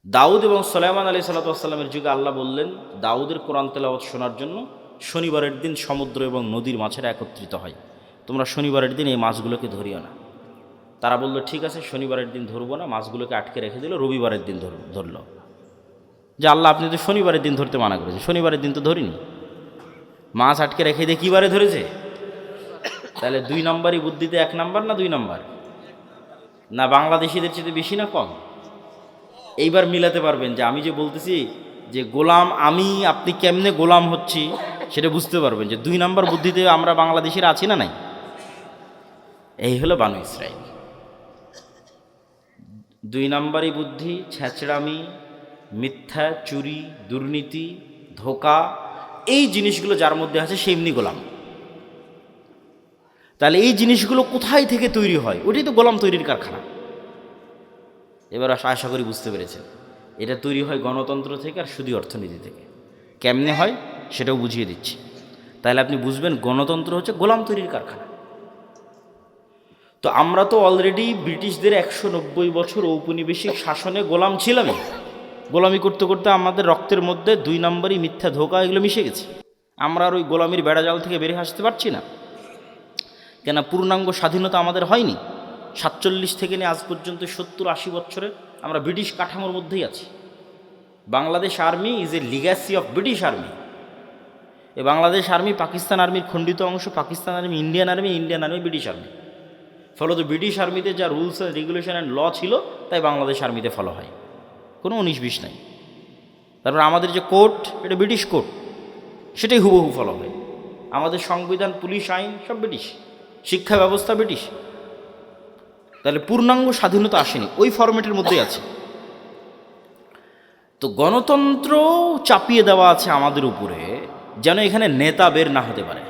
দাউদ এবং সুলাইমান আলাইহিস সালামের যুগে আল্লাহ বললেন দাউদের কোরআন তেলাওয়াত শোনার জন্য শনিবারের দিন সমুদ্র এবং নদীর মাছেরা একত্রিত হয়, তোমরা শনিবারের দিন এই মাছগুলোকে ধরিও না। তারা বলল ঠিক আছে, শনিবারের দিন ধরবো না, মাছগুলোকে আটকে রেখে দিল, রবিবারের দিন ধরলো। যে আল্লাহ আপনি তো শনিবারের দিন ধরতে মানা করেছে, শনিবারের দিন তো ধরিনি, মাছ আটকে রেখে দিয়ে কী বারে ধরেছে? তাহলে 2 নম্বরই বুদ্ধিতে 1 নম্বর না 2 নম্বর? না বাংলাদেশিদের চেয়ে বেশি না কম? এইবার মিলাতে পারবেন যে আমি যে বলতেছি যে গোলাম আমি, আপনি কেমনে গোলাম হচ্ছি সেটা বুঝতে পারবেন যে 2 নম্বর বুদ্ধিতে আমরা বাংলাদেশিরা আছি না নাই। এই হলো বানু ইসরাইল। 2 নম্বরই বুদ্ধি, ছেঁচড়ামি, মিথ্যা, চুরি, দুর্নীতি, ধোঁকা, এই জিনিসগুলো যার মধ্যে আছে সে এমনি গোলাম। তাহলে এই জিনিসগুলো কোথায় থেকে তৈরি হয়? ওটাই তো গোলাম তৈরির কারখানা। এবার আশা করি বুঝতে পেরেছেন, এটা তৈরি হয় গণতন্ত্র থেকে আর সুদী অর্থনীতি থেকে। কেমনে হয় সেটাও বুঝিয়ে দিচ্ছি, তাহলে আপনি বুঝবেন গণতন্ত্র হচ্ছে গোলাম তৈরির কারখানা। তো আমরা তো অলরেডি ব্রিটিশদের 190 বছর ঔপনিবেশিক শাসনে গোলাম ছিলামই। গোলামি করতে করতে আমাদের রক্তের মধ্যে 2 নম্বরই মিথ্যা, ধোঁকা এগুলো মিশে গেছে। আমরা আর ওই গোলামির বেড়াজাল থেকে বেরিয়ে আসতে পারছি না। কেন? পূর্ণাঙ্গ স্বাধীনতা আমাদের হয়নি। 47 থেকে নিয়ে আজ পর্যন্ত 70-80 বছরে আমরা ব্রিটিশ কাঠামোর মধ্যেই আছি। Bangladesh army is a legacy of British army. এই বাংলাদেশ আর্মি পাকিস্তান আর্মির খণ্ডিত অংশ, Pakistan army Indian army, Indian army British army. ফলত ব্রিটিশ আর্মিতে যা rules and regulation and law ছিল তাই বাংলাদেশ আর্মিতে ফলো হয়, কোনো 19-20 নাই। তারপর আমাদের যে কোর্ট, এটা ব্রিটিশ কোর্ট, সেটাই হুবহু ফলো হয়। আমাদের সংবিধান, পুলিশ আইন সব ব্রিটিশ, শিক্ষা ব্যবস্থা ব্রিটিশ। তাহলে পূর্ণাঙ্গ স্বাধীনতা আসেনি, ওই ফরম্যাটের মধ্যেই আছে। তো গণতন্ত্র চাপিয়ে দেওয়া আছে আমাদের উপরে, যেন এখানে নেতা বের না হতে পারে।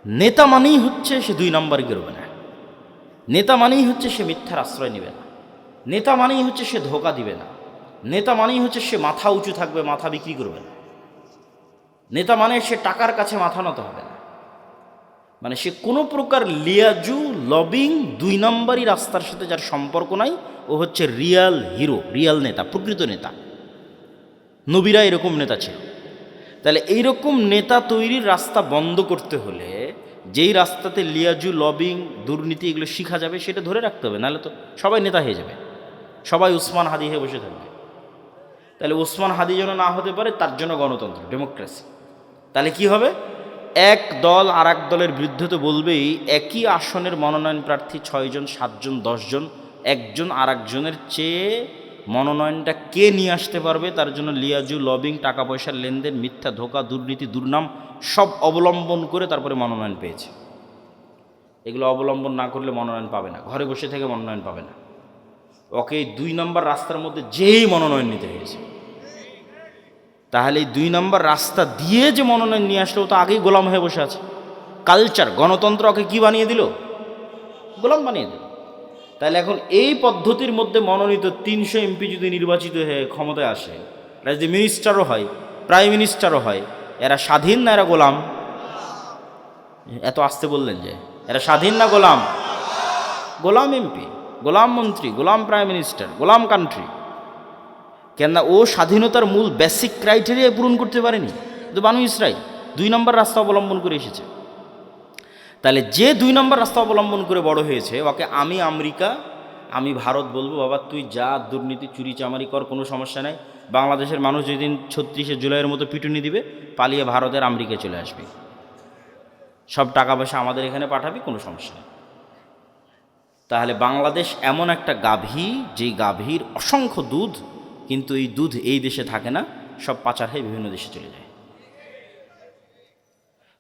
নেতা মানেই হচ্ছে সে 2 নম্বর গেরবে না, নেতা মানেই হচ্ছে সে মিথ্যার আশ্রয় নেবে না, নেতা মানেই হচ্ছে সে ধোঁকা দিবে না, নেতা মানেই হচ্ছে সে মাথা উঁচু থাকবে, মাথা বিক্রি করবে না, নেতা মানে সে টাকার কাছে মাথা নত হবে না, মানে সে কোনো প্রকার লিয়াজু, লবিং, 2 নম্বরই রাস্তার সাথে যার সম্পর্ক নাই, ও হচ্ছে রিয়াল হিরো, রিয়াল নেতা, প্রকৃত নেতা। নবীরা এরকম নেতা ছিল। তাহলে এইরকম নেতা তৈরির রাস্তা বন্ধ করতে হলে যেই রাস্তাতে লিয়াজু, লবিং, দুর্নীতি এগুলো শিখা যাবে সেটা ধরে রাখতে হবে, নাহলে তো সবাই নেতা হয়ে যাবে, সবাই উসমান হাদি হয়ে বসে থাকবে। তাহলে উসমান হাদি যেন না হতে পারে, তার জন্য গণতন্ত্র, ডেমোক্রেসি। তাহলে কি হবে? এক দল আর এক দলের বিরুদ্ধে তো বলবেই, একই আসনের মনোনয়ন প্রার্থী 6 জন, 7 জন, 10 জন, একজন আর একজনের চেয়ে মনোনয়নটা কে নিয়ে আসতে পারবে তার জন্য লিয়াজু, লবিং, টাকা পয়সার লেনদেন, মিথ্যা, ধোঁকা, দুর্নীতি, দুর্নাম সব অবলম্বন করে তারপরে মনোনয়ন পেয়েছে। এগুলো অবলম্বন না করলে মনোনয়ন পাবে না, ঘরে বসে থেকে মনোনয়ন পাবে না। ওকে 2 নম্বর রাস্তার মধ্যে যেই মনোনয়ন নিতে হয়েছে, তাহলে এই 2 নম্বর রাস্তা দিয়ে যে মনোনয়ন নিয়ে আসলো, তো আগেই গোলাম হয়ে বসে আছে। কালচার, গণতন্ত্র ওকে কি বানিয়ে দিল? গোলাম বানিয়ে দিল। তাহলে এখন এই পদ্ধতির মধ্যে মনোনীত 300 এমপি যদি নির্বাচিত হয়ে ক্ষমতায় আসে, এরা যদি মিনিস্টারও হয়, প্রাইম মিনিস্টারও হয়, এরা স্বাধীন না এরা গোলাম? এত আসতে বললেন যে এরা স্বাধীন না গোলাম? গোলাম এমপি, গোলাম মন্ত্রী, গোলাম প্রাইম মিনিস্টার, গোলাম কান্ট্রি। কেননা ও স্বাধীনতার মূল বেসিক ক্রাইটেরিয়া পূরণ করতে পারেনি। তো বানু ইসরাইল 2 নম্বর রাস্তা অবলম্বন করে এসেছে। তাহলে যে 2 নম্বর রাস্তা অবলম্বন করে বড় হয়েছে, ওকে আমি আমেরিকা, আমি ভারত বলবো, বাবা তুই যা দুর্নীতি, চুরি চামারি কর, কোনো সমস্যা নাই। বাংলাদেশের মানুষ যেদিন 36শে জুলাইয়ের মতো পিটুনি দিবে, পালিয়ে ভারতের আমেরিকায় চলে আসবে, সব টাকা পয়সা আমাদের এখানে পাঠাবি, কোনো সমস্যা নেই। তাহলে বাংলাদেশ এমন একটা গাভী, যেই গাভীর অসংখ্য দুধ, কিন্তু এই দুধ এই দেশে থাকে না, সব পাচার হয়ে বিভিন্ন দেশে চলে যায়।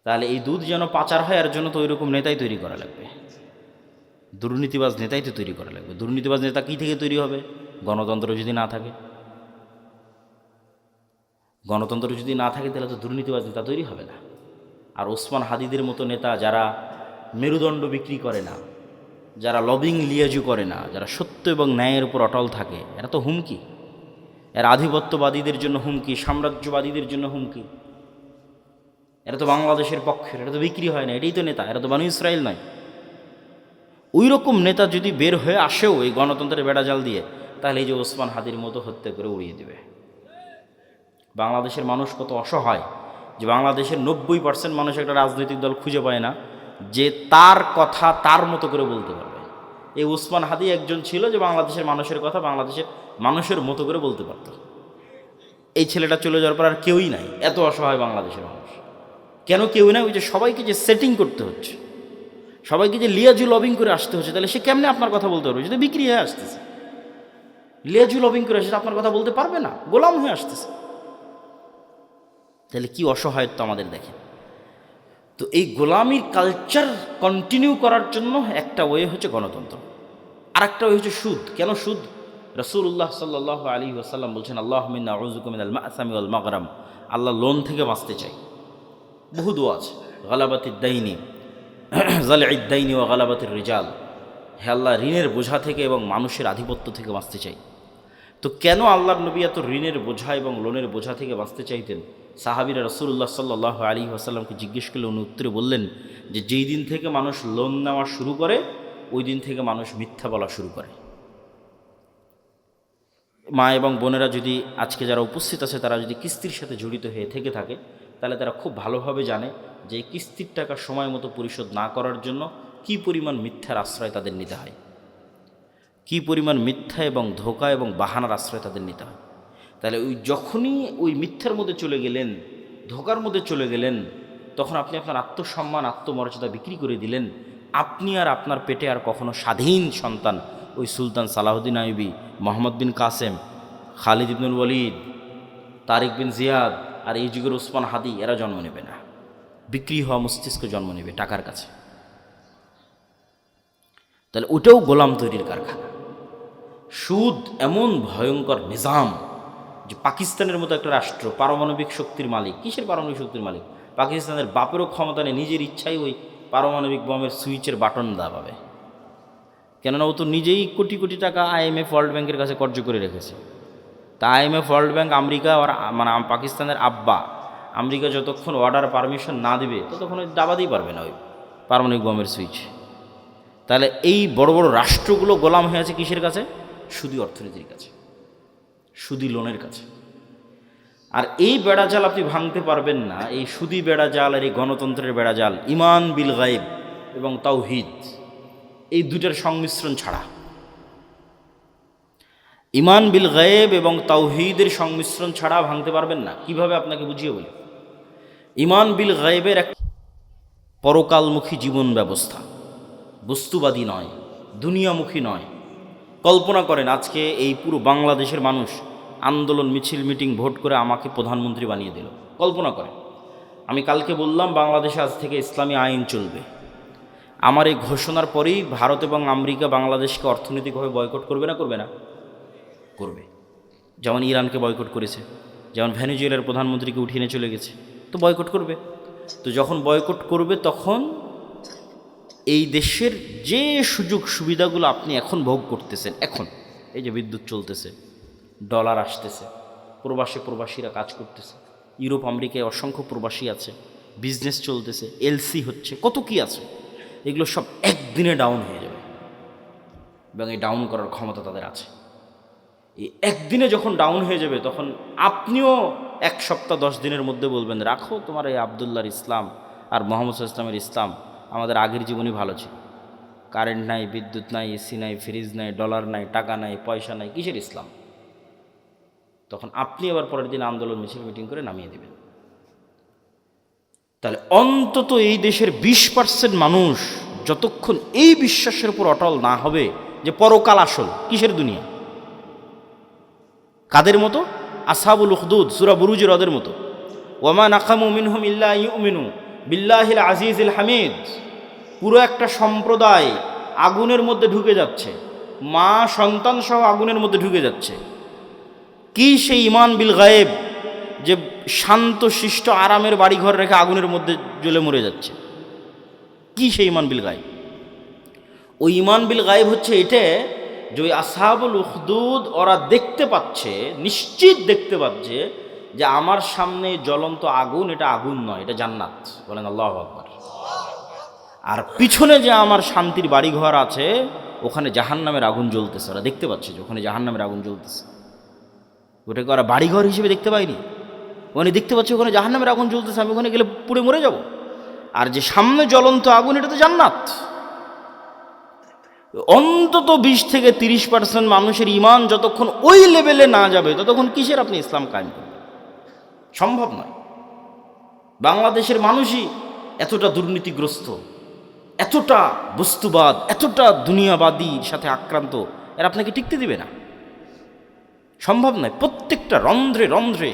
তাহলে এই দুধ যেন পাচার হয়, এর জন্য তো ওই রকম নেতাই তৈরি করা লাগবে, দুর্নীতিবাজ নেতাই তো তৈরি করা লাগবে। দুর্নীতিবাজ নেতা কী থেকে তৈরি হবে? গণতন্ত্র যদি না থাকে। গণতন্ত্র যদি না থাকে তাহলে তো দুর্নীতিবাজ নেতা তৈরি হবে না। আর ওসমান হাদিদের মতো নেতা যারা মেরুদণ্ড বিক্রি করে না, যারা লবিং লিয়াজু করে না, যারা সত্য এবং ন্যায়ের উপর অটল থাকে, এরা তো হুমকি। এরা আধিপত্যবাদীদের জন্য হুমকি, সাম্রাজ্যবাদীদের জন্য হুমকি। এরা তো বাংলাদেশের পক্ষের, এটা তো বিক্রি হয় না, এটাই তো নেতা, এরা তো বানু ইসরাইল নয়। ওই রকম নেতা যদি বের হয়ে আসেও এই গণতন্ত্রের বেড়াজাল দিয়ে, তাহলে এই যে ওসমান হাদির মতো হত্যা করে উড়িয়ে দেবে। বাংলাদেশের মানুষ কত অসহায় যে বাংলাদেশের 90% মানুষ একটা রাজনৈতিক দল খুঁজে পায় না যে তার কথা তার মতো করে বলতে পারবে। এই ওসমান হাদি একজন ছিল যে বাংলাদেশের মানুষের কথা বাংলাদেশের মানুষের মতো করে বলতে পারত। এই ছেলেটা চলে যাওয়ার পর আর কেউই নাই, এত অসহায় বাংলাদেশের মানুষ। কেন কেউ নাই? ওই যে সবাইকে যে সেটিং করতে হচ্ছে, সবাইকে যে লিয়াজু লবিং করে আসতে হচ্ছে, তাহলে সে কেমনে আপনার কথা বলতে পারবে? যদি বিক্রি হয়ে আসতেছে, লিয়াজু লবিং করে আসছে, আপনার কথা বলতে পারবে না, গোলাম হয়ে আসতেছে। তাহলে কি অসহায়ত্ব আমাদের দেখেন। তো এই গোলামির কালচার কন্টিনিউ করার জন্য একটা ওয়ে হচ্ছে গণতন্ত্র, আর একটা ওয়ে হচ্ছে সুদ। কেন সুদ? রাসূলুল্লাহ সাল্লাল্লাহু আলাইহি ওয়াসাল্লাম বলছেন, আল্লাহুম্মা ইন্নী আউযুবিকা মিনাল মা'সামি ওয়াল মাগরাম। আল্লাহ লোন থেকে বাঁচতে চাই। বহু দোয়া আছে, গালাবাতিদ দাইনি, জালি'id দাইনি ওয়া গালাবাতির রিজাল। হে আল্লাহ, ঋণের বোঝা থেকে এবং মানুষের আধিপত্য থেকে বাঁচতে চাই। তো কেন আল্লাহর নবী এত ঋণের বোঝা এবং লোনের বোঝা থেকে বাঁচতে চাইতেন? সাহাবীরা রাসূলুল্লাহ সাল্লাল্লাহু আলাইহি ওয়াসাল্লামকে জিজ্ঞেস করলে উনি উত্তরে বললেন যে যেই দিন থেকে মানুষ লোন নেওয়া শুরু করে ওই দিন থেকে মানুষ মিথ্যা বলা শুরু করে। মা এবং বোনেরা যদি আজকে যারা উপস্থিত আছে তারা যদি কিস্তির সাথে জড়িত হয়ে থেকে থাকে, তাহলে তারা খুব ভালোভাবে জানে যে কিস্তির টাকা সময় মতো পরিশোধ না করার জন্য কী পরিমাণ মিথ্যার আশ্রয় তাদের নিতে হয়, কী পরিমাণ মিথ্যা এবং ধোঁকা এবং বাহানার আশ্রয় তাদের নিতে হয়। তাহলে ওই যখনই ওই মিথ্যার মধ্যে চলে গেলেন, ধোঁকার মধ্যে চলে গেলেন, তখন আপনি আপনার আত্মসম্মান আত্মমর্যাদা বিক্রি করে দিলেন। আপনি আর আপনার পেটে আর কখনো স্বাধীন সন্তান ওই সুলতান সালাহুদ্দিন আইয়ুবী, মোহাম্মদ বিন কাসেম, খালিদ ইবনুল ওয়ালিদ, তারিক বিন জিয়াদ আর এই যুগের ওসমান হাদি এরা জন্ম নেবে না। বিক্রি হওয়া মস্তিষ্ক জন্ম নেবে টাকার কাছে। তাহলে ওটাও গোলাম তৈরির কারখানা। সুদ এমন ভয়ঙ্কর নিজাম যে পাকিস্তানের মতো একটা রাষ্ট্র পারমাণবিক শক্তির মালিক। কিসের পারমাণবিক শক্তির মালিক? পাকিস্তানের বাপেরও ক্ষমতা নেই, নিজের ইচ্ছাই ওই পারমাণবিক বোমের সুইচের বাটন দাবাবে। কেননা ও তো নিজেই কোটি কোটি টাকা IMF ওয়ার্ল্ড ব্যাংকের কাছে কর্য করে রেখেছে। তা IMF ওয়ার্ল্ড ব্যাংক আমেরিকা আর মানে পাকিস্তানের আব্বা, আমেরিকা যতক্ষণ অর্ডার পারমিশন না দিবে ততক্ষণ ওই দাবাতেই পারবে না ওই পারমাণবিক বোমের সুইচ। তাহলে এই বড় বড় রাষ্ট্রগুলো গোলাম হয়ে আছে কিসের কাছে? সুদী অর্থনীতির কাছে, সুদী লোনের কাছে। আর এই বেড়াজাল আপনি ভাঙতে পারবেন না, এই সুদী বেড়াজাল আর এই গণতন্ত্রের বেড়াজাল, ইমান বিল গায়েব এবং তাওহীদ এই দুটার সংমিশ্রণ ছাড়া, ইমান বিল গায়েব এবং তাওহীদের সংমিশ্রণ ছাড়া ভাঙতে পারবেন না। কিভাবে আপনাকে বুঝিয়ে বলি। ইমান বিল গায়েবের এক পরকালমুখী জীবন ব্যবস্থা, বস্তুবাদী নয়, দুনিয়ামুখী নয়। কল্পনা করেন আজকে এই পুরো বাংলাদেশের মানুষ আন্দোলন, মিছিল, মিটিং, ভোট করে আমাকে প্রধানমন্ত্রী বানিয়ে দিল। কল্পনা করেন, আমি কালকে বললাম বাংলাদেশে আজ থেকে ইসলামী আইন চলবে। আমার এই ঘোষণার পরেই ভারত এবং আমেরিকা বাংলাদেশকে অর্থনৈতিকভাবে বয়কট করবে না? করবে না? করবে। যেমন ইরানকে বয়কট করেছে, যেমন ভেনেজুয়েলার প্রধানমন্ত্রীকে উঠিয়ে নিয়ে চলে গেছে, তো বয়কট করবে। তো যখন বয়কট করবে তখন এই দেশের যে সুযোগ সুবিধাগুলো আপনি এখন ভোগ করতেছেন, এখন এই যে বিদ্যুৎ চলতেছে, ডলার আসতেছে, প্রবাসীরা কাজ করতেছে, ইউরোপ আমেরিকায় অসংখ্য প্রবাসী আছে, বিজনেস চলতেছে, LC হচ্ছে, কত কি আছে, এগুলো সব একদিনে ডাউন হয়ে যাবে এবং এই ডাউন করার ক্ষমতা তাদের আছে। এই একদিনে যখন ডাউন হয়ে যাবে তখন আপনিও 1 সপ্তাহ 10 দিনের মধ্যে বলবেন, রাখো তোমার এই আবদুল্লাহর ইসলাম আর মোহাম্মদ ইসলামের ইসলাম, আমাদের আগের জীবনই ভালো ছিল। কারেন্ট নাই, বিদ্যুৎ নাই, AC নাই, ফ্রিজ নাই, ডলার নাই, টাকা নাই, পয়সা নাই, কিসের ইসলাম? তখন আপনি আবার পরের দিন আন্দোলন, মিছিল, মিটিং করে নামিয়ে দেবেন। তাহলে অন্তত এই দেশের 20% মানুষ যতক্ষণ এই বিশ্বাসের উপর অটল না হবে যে পরকাল আসল, কিসের দুনিয়া, কাদের মতো? আসহাবুল উখদুদ সূরা বুরুজের ওদের মতো। ওয়ামা নাকামু মিনহুম ইল্লা ইউমিনু বিল্লাহিল আজিজিল হামিদ। পুরো একটা সম্প্রদায় আগুনের মধ্যে ঢুকে যাচ্ছে, মা সন্তান সহ আগুনের মধ্যে ঢুকে যাচ্ছে। কি সেই ইমান বিল গায়েব যে শান্ত শিষ্ট আরামের বাড়িঘর রেখে আগুনের মধ্যে জ্বলে মরে যাচ্ছে? কি সেই ইমান বিল গায়েব? ওই ইমান বিল গায়েব হচ্ছে এটা যে ওই আসহাবুল উখদুদ ওরা দেখতে পাচ্ছে, নিশ্চিত দেখতে পাচ্ছে যে আমার সামনে জ্বলন্ত আগুন, এটা আগুন নয়, এটা জান্নাত। বলেন আল্লাহু আকবার। আর পিছনে যে আমার শান্তির বাড়িঘর আছে ওখানে জাহান্নামের আগুন জ্বলতেছে, ওরা দেখতে পাচ্ছে যে ওখানে জাহান্নামের আগুন জ্বলতেছে। ওটাকে ওরা বাড়িঘর হিসেবে দেখতে পায়নি, ওখানে দেখতে পাচ্ছে ওখানে জাহান্নামের আগুন জ্বলতেছে, আমি ওখানে গেলে পুড়ে মরে যাব। আর যে সামনে জ্বলন্ত আগুন, এটা তো জান্নাত। অন্তত 20-30% মানুষের ইমান যতক্ষণ ওই লেভেলে না যাবে ততক্ষণ কিসের আপনি ইসলাম কায়েম করবেন? সম্ভব নয়। বাংলাদেশের মানুষই এতটা দুর্নীতিগ্রস্ত, এতটা বস্তুবাদ, এতটা দুনিয়াবাদীর সাথে আক্রান্ত, এর আপনাকে টিকতে দিবে না, সম্ভব নয়। প্রত্যেকটা রন্ধ্রে রন্ধ্রে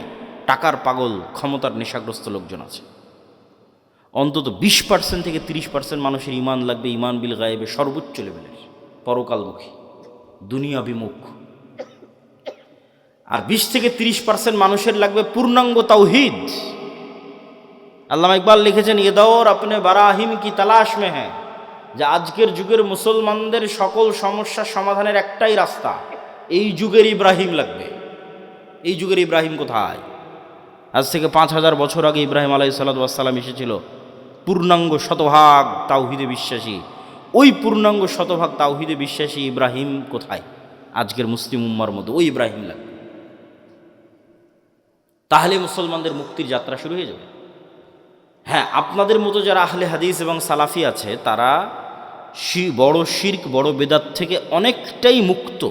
টাকার পাগল, ক্ষমতার নেশাগ্রস্ত লোকজন আছে। অন্তত 20-30% মানুষের ইমান লাগবে ইমান বিল গায়েবে সর্বোচ্চ লেভেলের, পরকালমুখী, দুনিয়া বিমুখ। আর 20-30% মানুষের লাগবে পূর্ণাঙ্গ তাওহীদ। আল্লামা ইকবাল লিখেছেন, এ দৌর আপনি বারাহিম কি তালাশ মে হ্যাঁ, যে আজকের যুগের মুসলমানদের সকল সমস্যার সমাধানের একটাই রাস্তা, এই যুগের ইব্রাহিম লাগবে। এই যুগের ইব্রাহিম কোথায়? আজ থেকে 5000 বছর আগে ইব্রাহিম আলাইহিস সালাম এসেছিল, পূর্ণাঙ্গ শতভাগ তাওহীদে বিশ্বাসী। ওই পূর্ণাঙ্গ শতভাগ তাওহীদে বিশ্বাসী ইব্রাহিম কোথায়? আজকের মুসলিম উম্মার মধ্যে ওই ইব্রাহিম লাগবে। তাহলে মুসলমানদের মুক্তির যাত্রা শুরু হয়ে যাবে। হ্যাঁ, আপনাদের মতো যারা আহলে হাদিস এবং সালাফি আছে তারা বড় শিরক, বড় বেদাত থেকে অনেকটাই মুক্ত,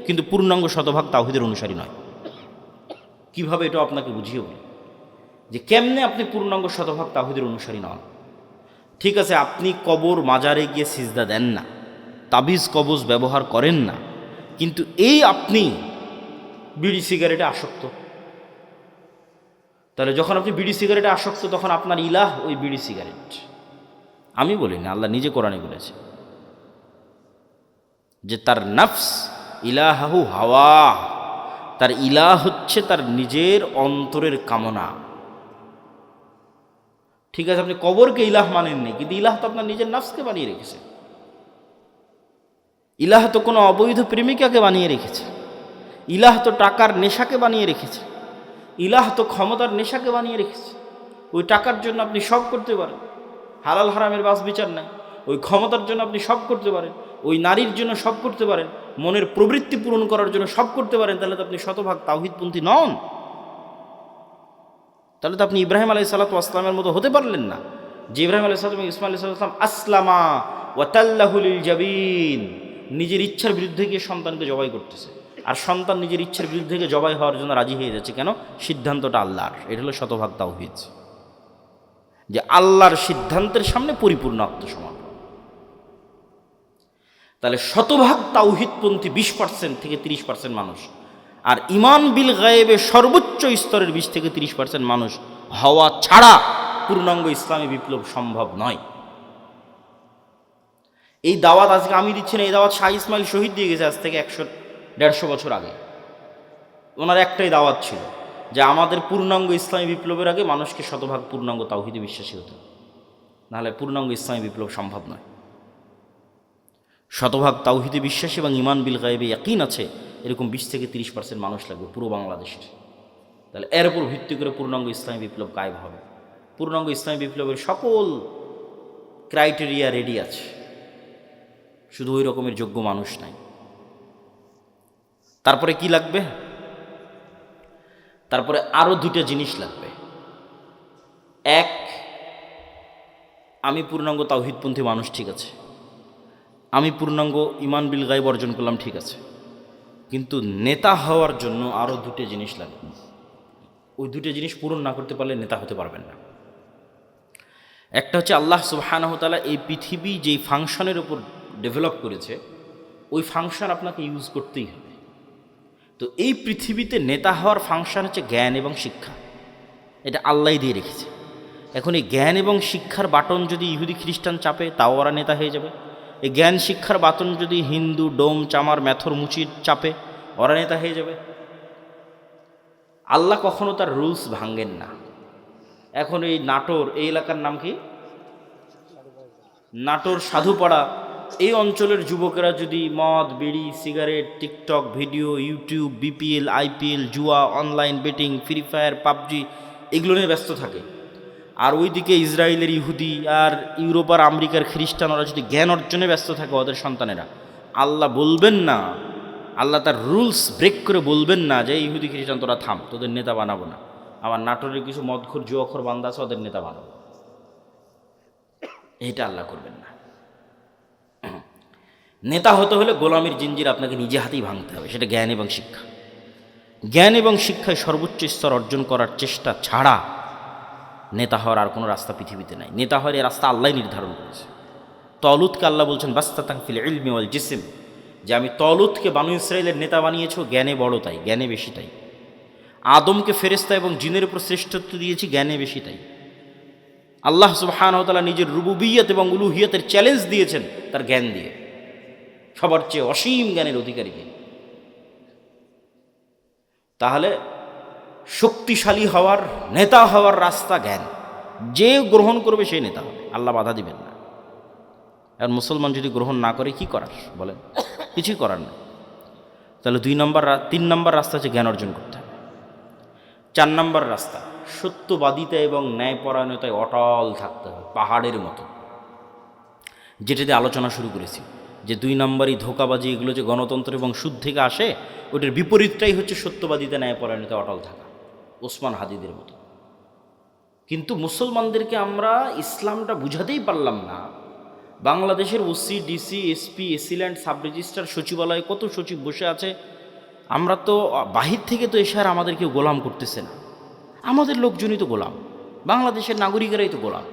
কিন্তু পূর্ণাঙ্গ শতভাগ তাওহীদের অনুসারী নয়। কিভাবে এটা আপনাকে বুঝিয়ে বলি যে কেমনে আপনি পূর্ণাঙ্গ শতভাগ তাওহীদের অনুসারী নন। ঠিক আছে, আপনি কবর মাজারে গিয়ে সিজদা দেন না, তাবিজ কবজ ব্যবহার করেন না, কিন্তু এই আপনি বিড়ি সিগারেটে আসক্ত। তাহলে যখন আপনি বিড়ি সিগারেটে আসক্ত, তখন আপনার ইলাহ ওই বিড়ি সিগারেট। আমি বলি না, আল্লাহ নিজে কোরআনে বলেছে যে তার নফস ইলাহু হাওয়া, তার ইলাহ হচ্ছে তার নিজের অন্তরের কামনা। ঠিক আছে, আপনি কবরকে ইলাহ মানেননি, কিন্তু ইলাহ তো আপনার নিজের নফসকে বানিয়ে রেখেছে। ইলাহ তো কোনো অবৈধ প্রেমিকাকে বানিয়ে রেখেছে, ইলাহ তো টাকার নেশাকে বানিয়ে রেখেছে, ইলাহ তো ক্ষমতার নেশাকে বানিয়ে রেখেছে। ওই টাকার জন্য আপনি সব করতে পারেন, হালাল হারামের বাস বিচার নাই। ওই ক্ষমতার জন্য আপনি সব করতে পারেন, ওই নারীর জন্য সব করতে পারেন, মনের প্রবৃত্তি পূরণ করার জন্য সব করতে পারেন। তাহলে তো আপনি শতভাগ তাওহীদপন্থী নন। তাহলে তো আপনি ইব্রাহিম আলাইহিস সালামের মতো হতে পারলেন না, যে ইব্রাহিম আলাইহিস সালাম এবং ইসমাঈল আলাইহিস সালাম আসলামা ওয়া তাল্লাহু লিল জাবিন, নিজের ইচ্ছার বিরুদ্ধে গিয়ে সন্তানকে জবাই করতেছে, আর সন্তান নিজের ইচ্ছার বিরুদ্ধে গিয়ে জবাই হওয়ার জন্য রাজি হয়ে যাচ্ছে। কেন? সিদ্ধান্তটা আল্লাহর। এটা হলো শতভাগ তাওহীদ, যে আল্লাহর সিদ্ধান্তের সামনে পরিপূর্ণ আত্মসমর্পণ। তাহলে শতভাগ তাওহীদপন্থী 20-30% মানুষ, আর ইমান বিল গায়েবে সর্বোচ্চ স্তরের 20-30% মানুষ হওয়া ছাড়া পূর্ণাঙ্গ ইসলামী বিপ্লব সম্ভব নয়। এই দাওয়াত আজকে আমি দিচ্ছি না, এই দাওয়াত শাহ ইসমাইল শহীদ দিয়ে গেছে আজ থেকে 100-150 বছর আগে। ওনার একটাই দাওয়াত ছিল যে আমাদের পূর্ণাঙ্গ ইসলামী বিপ্লবের আগে মানুষকে শতভাগ পূর্ণাঙ্গ তাওহীদে বিশ্বাসী হতে, নাহলে পূর্ণাঙ্গ ইসলামী বিপ্লব সম্ভব নয়। শতভাগ তাওহীদে বিশ্বাসী এবং ইমান বিল গায়েবে ইয়াকিন আছে এরকম 20-30% মানুষ লাগবে পুরো বাংলাদেশের। তাহলে এর উপর ভিত্তি করে পূর্ণাঙ্গ ইসলামী বিপ্লব কায়েম হবে। পূর্ণাঙ্গ ইসলামী বিপ্লবের সকল ক্রাইটেরিয়া রেডি আছে, শুধু ওই রকমের যোগ্য মানুষ নাই। তারপরে কি লাগবে? তারপরে আরও 2টা জিনিস লাগবে। এক, আমি পূর্ণাঙ্গ তাওহীদপন্থী মানুষ, ঠিক আছে, আমি পূর্ণাঙ্গ ইমান বিল গায়ব অর্জন করলাম, ঠিক আছে, কিন্তু নেতা হওয়ার জন্য আরও 2টা জিনিস লাগবে। ওই 2টা জিনিস পূরণ না করতে পারলে নেতা হতে পারবেন না। একটা হচ্ছে আল্লাহ সুবহানাহু ওয়া তাআলা এই পৃথিবী যেই ফাংশনের উপর ডেভেলপ করেছে, ওই ফাংশন আপনাকে ইউজ করতেই হবে। তো এই পৃথিবীতে নেতা হওয়ার ফাংশন হচ্ছে জ্ঞান এবং শিক্ষা, এটা আল্লাহই দিয়ে রেখেছে। এখন এই জ্ঞান এবং শিক্ষার বাটন যদি ইহুদি খ্রিস্টান চাপে, তাও ওরা নেতা হয়ে যাবে। এই জ্ঞান শিক্ষার বাটন যদি হিন্দু, ডোম, চামার, ম্যাথর, মুচির চাপে, ওরা নেতা হয়ে যাবে। আল্লাহ কখনো তার রুলস ভাঙ্গেন না। এখন এই নাটোর, এই এলাকার নাম কি? নাটোর সাধুপাড়া, এই অঞ্চলের যুবকেরা যদি মদ, বিড়ি, cigarette, TikTok video, YouTube, BPL, IPL, জুয়া, online betting, Free Fire, PUBG এগুলো নিয়ে ব্যস্ত থাকে, আর ওইদিকে ইসরায়েলের ইহুদি আর ইউরোপ আর আমেরিকার খ্রিস্টান ওরা যদি জ্ঞান অর্জনে ব্যস্ত থাকে ওদের সন্তানেরা, আল্লাহ বলবেন না, আল্লাহ তার রুলস ব্রেক করে বলবেন না যে ইহুদি খ্রিস্টান তোরা থাম, তোদের নেতা বানাবো না। আমার নাটোরের কিছু মদখোর জুয়াখোর বান্দা আছে, ওদের নেতা বানাবো। এটা আল্লাহ করবেন না। নেতা হতে হলে গোলামির জিঞ্জির আপনাকে নিজে হাতেই ভাঙতে হবে, সেটা জ্ঞান এবং শিক্ষা। জ্ঞান এবং শিক্ষায় সর্বোচ্চ স্তর অর্জন করার চেষ্টা ছাড়া নেতা হওয়ার আর কোনো রাস্তা পৃথিবীতে নাই। নেতা হওয়ার এই রাস্তা আল্লাহ নির্ধারণ করেছে। তলুতকে আল্লাহ বলছেন বাস্তাতাং ফিল ইলমি ওয়াল জিসম, যে আমি তলুতকে বানু ইসরাইলের নেতা বানিয়েছি, জ্ঞানে বড় তাই, জ্ঞানে বেশি তাই। আদমকে ফেরেশতা এবং জিনের উপর শ্রেষ্ঠত্ব দিয়েছি, জ্ঞানে বেশি তাই। আল্লাহ সুবহানাহু ওয়া তাআলা নিজের রুবুবিয়ত এবং উলুহিয়তের চ্যালেঞ্জ দিয়েছেন তার জ্ঞান দিয়ে, সবার চেয়ে অসীম জ্ঞানের অধিকারীকে। তাহলে শক্তিশালী হওয়ার, নেতা হওয়ার রাস্তা জ্ঞান। যে গ্রহণ করবে সেই নেতা হবে, আল্লাহ বাধা দিবেন না। আর মুসলমান যদি গ্রহণ না করে কি করার বলেন? কিছুই করার নেই। তাহলে 3 নম্বর রাস্তা হচ্ছে জ্ঞান অর্জন করতে হবে। 4 নম্বর রাস্তা সত্যবাদিতা এবং ন্যায়পরায়ণতায় অটল থাকতে হবে, পাহাড়ের মতো। যেটাতে আলোচনা শুরু করেছি যে 2 নম্বরই ধোঁকাবাজি, এগুলো যে গণতন্ত্র এবং সুদ থেকে আসে, ওটার বিপরীতটাই হচ্ছে সত্যবাদিতা, ন্যায়পরায়ণতায় অটল থাকা, ওসমান হাদিদের মতো। কিন্তু মুসলমানদেরকে আমরা ইসলামটা বুঝাতেই পারলাম না। বাংলাদেশের OC, DC, SP, AC land, sub registrar, সচিবালয়ে কত সচিব বসে আছে। আমরা তো বাহির থেকে তো এসে আর আমাদের কেউ গোলাম করতেছে না, আমাদের লোকজনই তো গোলাম, বাংলাদেশের নাগরিকেরাই তো গোলাম,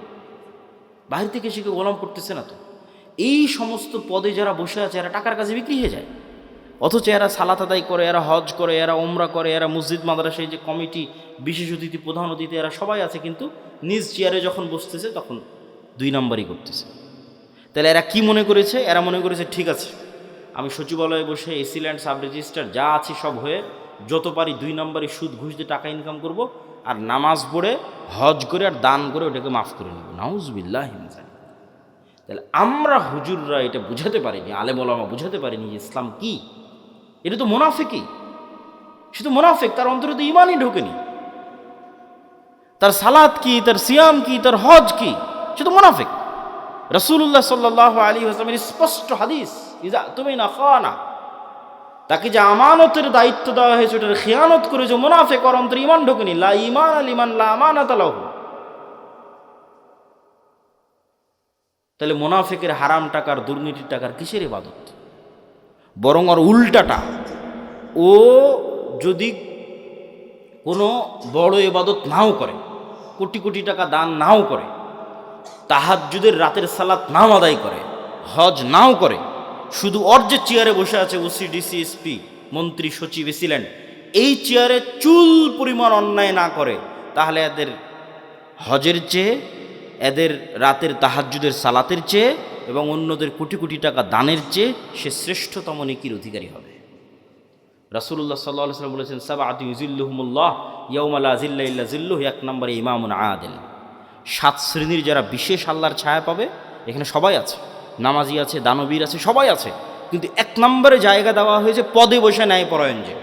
বাহির থেকে এসে কেউ গোলাম করতেছে না তো। এই সমস্ত পদে যারা বসে আছে এরা টাকার কাছে বিক্রি হয়ে যায়, অথচ এরা সালাত আদায় করে, এরা হজ করে, এরা ওমরা করে, এরা মসজিদ মাদ্রাসায় যে কমিটি, বিশেষ অতিথি, প্রধান অতিথি, এরা সবাই আছে, কিন্তু নিজ চেয়ারে যখন বসতেছে তখন 2 নম্বরই করতেছে। তাহলে এরা কি মনে করেছে? এরা মনে করেছে ঠিক আছে, আমি সচিবালয়ে বসে এসিল্যান্ড, সাব রেজিস্ট্রার যা আছি সব হয়ে যত পারি 2 নম্বরই সুদ ঘুষ দিয়ে টাকা ইনকাম করব, আর নামাজ পড়ে, হজ করে, আর দান করে ওটাকে মাফ করে নেব। নাউজুবিল্লাহ। তাহলে আমরা হুজুররা এটা বুঝাতে পারিনি, আলেম ওলামা বুঝাতে পারিনি যে ইসলাম কি। এটা তো মুনাফিকই, সে তো মুনাফিক, তার অন্তরে তো ঈমানই ঢোকেনি। তার সালাত কি, তার সিয়াম কি, তার হজ কি, সে তো মুনাফিক। রাসূলুল্লাহ সাল্লাল্লাহু আলাইহি ওয়াসাল্লামের স্পষ্ট হাদিস, ইজা তুমিনা খানা, তাকে যে আমানতের দায়িত্ব দেওয়া হয়েছে ওটার খিয়ানত করে যে মুনাফিক, ওর অন্তরে ঈমান ঢোকেনি। লা ঈমান লিমান লা আমানাতা লাহু। তাহলে মুনাফিকের হারাম টাকার, দুর্নীতির টাকার কিসের ইবাদত? বরং ওর উল্টাটা, ও যদি কোনো বড় ইবাদত নাও করে, কোটি কোটি টাকা দান নাও করে, তাহাজ্জুদের রাতের সালাত নাও আদায় করে, হজ নাও করে, শুধু ওর যে চেয়ারে বসে আছে ওসি, ডিসি, এসপি, মন্ত্রী, সচিব, এসিল্যান্ড, এই চেয়ারে চুল পরিমাণ অন্যায় না করে, তাহলে এদের হজের চেয়ে, এদের রাতের তাহাজ্জুদের সালাতের চেয়ে এবং অন্যদের কোটি কোটি টাকা দানের চেয়ে সে শ্রেষ্ঠতম নেকির অধিকারী হবে। রাসূলুল্লাহ সাল্লাল্লাহু আলাইহি ওয়াসাল্লাম বলেছেন, সাবআতু ইউযিল্লুহুমুল্লাহ ইয়াওমা লা যিল্লা ইল্লা যিল্লুহু। 1 নম্বরে ইমামুন আদিল। 7 শ্রেণীর যারা বিশেষ আল্লাহর ছায়া পাবে, এখানে সবাই আছে, নামাজি আছে, দানবীর আছে, সবাই আছে, কিন্তু 1 নম্বরে জায়গা দেওয়া হয়েছে পদে বসে ন্যায়পরায়ণ যে।